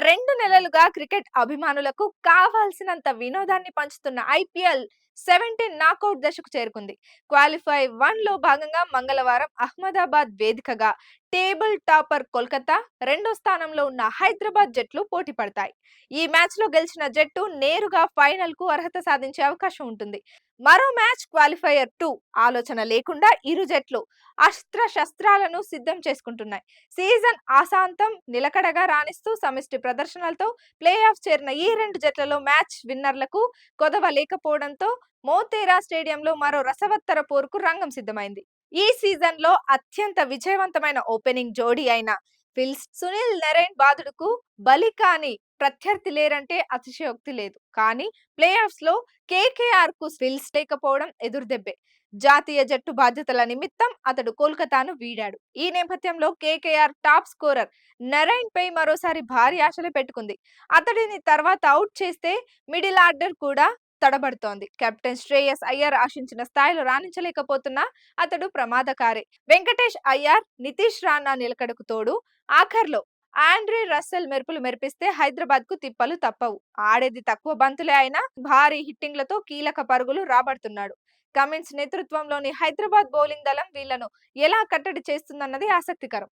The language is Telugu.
గత 2 నెలలుగా క్రికెట్ అభిమానులకు కావాల్సినంత వినోదాన్ని పంచుతున్న ఐపీఎల్ 17 నాకౌట్ దశకు చేరుకుంది. క్వాలిఫై 1లో భాగంగా మంగళవారం అహ్మదాబాద్ వేదికగా టేబుల్ టాపర్ కోల్కతా, రెండో స్థానంలో ఉన్న హైదరాబాద్ జట్లు పోటీ పడతాయి. ఈ మ్యాచ్లో గెలిచిన జట్టు నేరుగా ఫైనల్కు అర్హత సాధించే అవకాశం ఉంటుంది. మరో మ్యాచ్ క్వాలిఫైయర్ 2 ఆలోచన లేకుండా ఇరు జట్లు శస్త్రాలను సిద్ధం చేసుకుంటున్నాయి. సీజన్ ఆసాంతం నిలకడగా రాణిస్తూ సమిష్టి ప్రదర్శనలతో ప్లే ఆఫ్ చేరిన ఈ రెండు జట్లలో మ్యాచ్ విన్నర్లకు కొదవ లేకపోవడంతో మోతేరా స్టేడియంలో మరో రసవత్తర పోరుకు రంగం సిద్ధమైంది. ఈ సీజన్ లో అత్యంత విజయవంతమైన ఓపెనింగ్ జోడీ అయిన సునీల్ నరైన్ బాదుడుకు బలి కాని ప్రత్యర్థి లేరంటే అతిశయోక్తి లేదు. కానీ ప్లే ఆఫ్స్ లో కేకేఆర్ కు ఫిల్స్ లేకపోవడం ఎదురుదెబ్బే. జాతీయ జట్టు బాధ్యతల నిమిత్తం అతడు కోల్కతాను వీడాడు. ఈ నేపథ్యంలో కేకేఆర్ టాప్ స్కోరర్ నరైన్ పై మరోసారి భారీ ఆశలు పెట్టుకుంది. అతడిని తర్వాత అవుట్ చేస్తే మిడిల్ ఆర్డర్ కూడా తడబడుతోంది. కెప్టెన్ శ్రేయస్ అయ్యర్ ఆశించిన స్థాయిలో రాణించలేకపోతున్నా అతడు ప్రమాదకారే. వెంకటేష్ అయ్యర్, నితీష్ రాణా నిలకడకు తోడు ఆఖర్లో ఆండ్రే రస్సెల్ మెరుపులు మెరిపిస్తే హైదరాబాద్ కు తిప్పలు తప్పవు. ఆడేది తక్కువ బంతులే అయినా భారీ హిట్టింగ్లతో కీలక పరుగులు రాబడుతున్నాడు. కమిన్స్ నేతృత్వంలోని హైదరాబాద్ బౌలింగ్ దళం వీళ్లను ఎలా కట్టడి చేస్తుందన్నది ఆసక్తికరం.